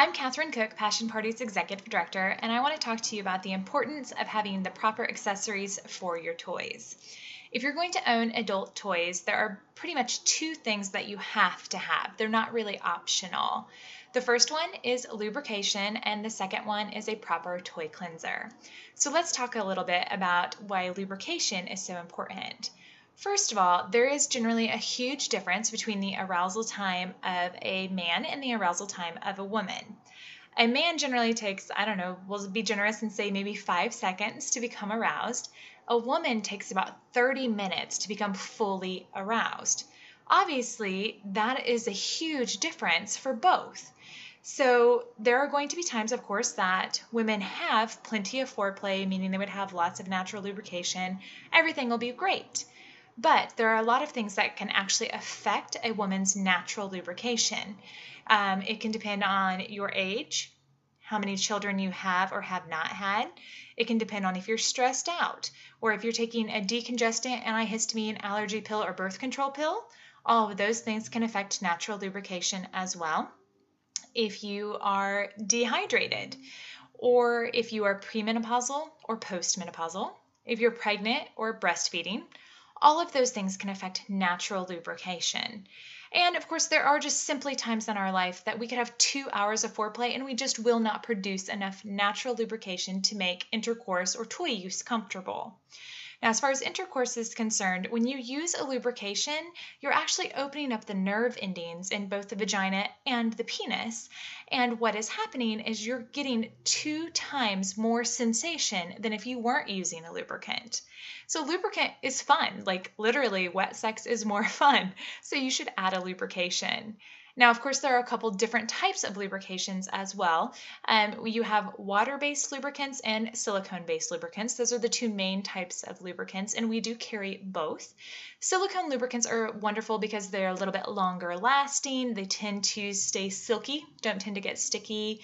I'm Kathryn Cook, Passion Party's Executive Director, and I want to talk to you about the importance of having the proper accessories for your toys. If you're going to own adult toys, there are pretty much two things that you have to have. They're not really optional. The first one is lubrication, and the second one is a proper toy cleanser. So let's talk a little bit about why lubrication is so important. First of all, there is generally a huge difference between the arousal time of a man and the arousal time of a woman. A man generally takes, we'll be generous and say maybe 5 seconds to become aroused. A woman takes about 30 minutes to become fully aroused. Obviously, that is a huge difference for both. So there are going to be times, of course, that women have plenty of foreplay, meaning they would have lots of natural lubrication. Everything will be great. But there are a lot of things that can actually affect a woman's natural lubrication. It can depend on your age, how many children you have or have not had. It can depend on if you're stressed out or if you're taking a decongestant, antihistamine, allergy pill, or birth control pill. All of those things can affect natural lubrication as well. If you are dehydrated, or if you are premenopausal or postmenopausal, if you're pregnant or breastfeeding, all of those things can affect natural lubrication. And of course, there are just simply times in our life that we could have 2 hours of foreplay and we just will not produce enough natural lubrication to make intercourse or toy use comfortable. Now, as far as intercourse is concerned, when you use a lubrication, you're actually opening up the nerve endings in both the vagina and the penis. And what is happening is you're getting 2 times more sensation than if you weren't using a lubricant. So lubricant is fun, like literally wet sex is more fun. So you should add a lubrication. Now, of course, there are a couple different types of lubrications as well. You have water-based lubricants and silicone-based lubricants. Those are the two main types of lubricants, and we do carry both. Silicone lubricants are wonderful because they're a little bit longer lasting. They tend to stay silky, don't tend to get sticky.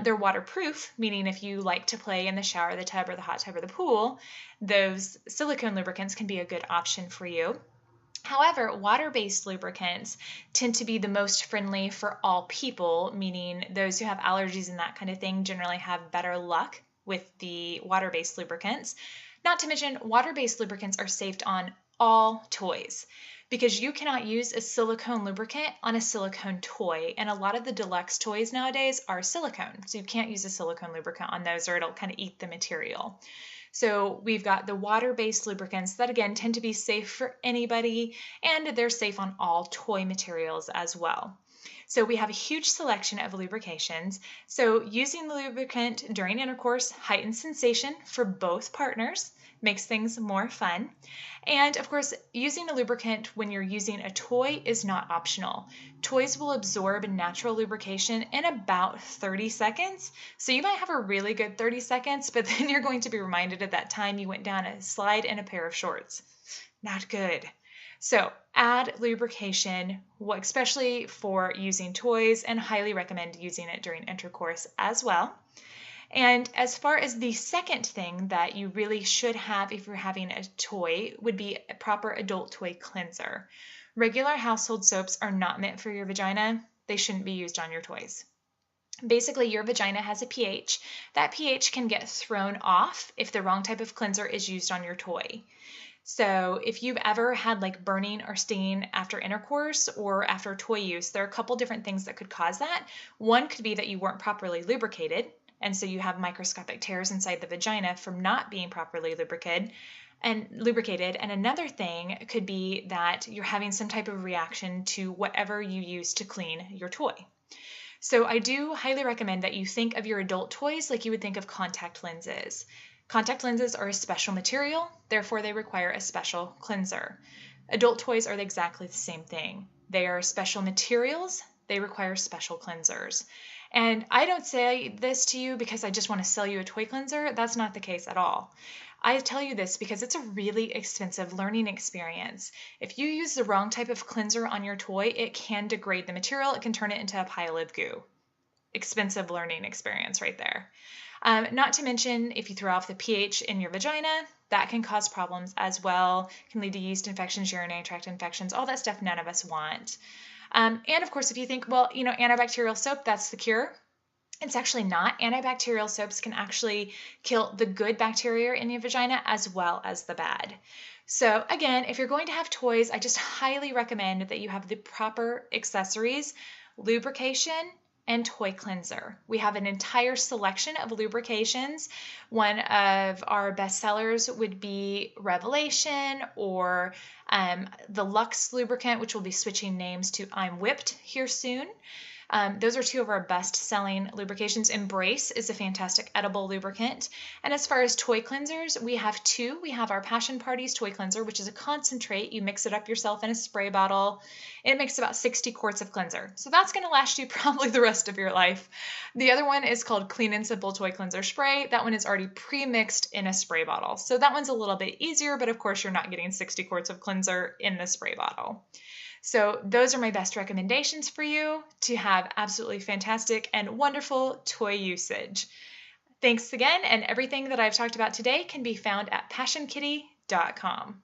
They're waterproof, meaning if you like to play in the shower, the tub, or the hot tub, or the pool, those silicone lubricants can be a good option for you. However, water-based lubricants tend to be the most friendly for all people, meaning those who have allergies and that kind of thing generally have better luck with the water-based lubricants. Not to mention, water-based lubricants are safe on all toys because you cannot use a silicone lubricant on a silicone toy, and a lot of the deluxe toys nowadays are silicone, so you can't use a silicone lubricant on those or it'll kind of eat the material. So we've got the water-based lubricants that, again, tend to be safe for anybody, and they're safe on all toy materials as well. So we have a huge selection of lubrications. So using the lubricant during intercourse heightens sensation for both partners, makes things more fun. And of course, using a lubricant when you're using a toy is not optional. Toys will absorb natural lubrication in about 30 seconds. So you might have a really good 30 seconds, but then you're going to be reminded of that time you went down a slide in a pair of shorts. Not good. So add lubrication, especially for using toys, and highly recommend using it during intercourse as well. And as far as the second thing that you really should have if you're having a toy would be a proper adult toy cleanser. Regular household soaps are not meant for your vagina. They shouldn't be used on your toys. Basically, your vagina has a pH. That pH can get thrown off if the wrong type of cleanser is used on your toy. So if you've ever had like burning or stinging after intercourse or after toy use, there are a couple different things that could cause that. One could be that you weren't properly lubricated, and so you have microscopic tears inside the vagina from not being properly lubricated. And another thing could be that you're having some type of reaction to whatever you use to clean your toy. So I do highly recommend that you think of your adult toys like you would think of contact lenses. Contact lenses are a special material, therefore they require a special cleanser. Adult toys are exactly the same thing. They are special materials, they require special cleansers. And I don't say this to you because I just want to sell you a toy cleanser. That's not the case at all. I tell you this because it's a really expensive learning experience. If you use the wrong type of cleanser on your toy, it can degrade the material. It can turn it into a pile of goo. Expensive learning experience right there. Not to mention, if you throw off the pH in your vagina, that can cause problems as well. It can lead to yeast infections, urinary tract infections, all that stuff none of us want. And of course, if you think, well, antibacterial soap, that's the cure. It's actually not. Antibacterial soaps can actually kill the good bacteria in your vagina as well as the bad. So again, if you're going to have toys, I just highly recommend that you have the proper accessories, lubrication, and toy cleanser. We have an entire selection of lubrications. One of our best sellers would be Revelation or the Luxe lubricant, which will be switching names to I'm Whipped here soon. Those are two of our best-selling lubrications. Embrace is a fantastic edible lubricant. And as far as toy cleansers, we have two. We have our Passion Parties toy cleanser, which is a concentrate. You mix it up yourself in a spray bottle. It makes about 60 quarts of cleanser. So that's going to last you probably the rest of your life. The other one is called Clean and Simple Toy Cleanser Spray. That one is already pre-mixed in a spray bottle. So that one's a little bit easier, but of course you're not getting 60 quarts of cleanser in the spray bottle. So those are my best recommendations for you to have absolutely fantastic and wonderful toy usage. Thanks again, and everything that I've talked about today can be found at passionkitty.com.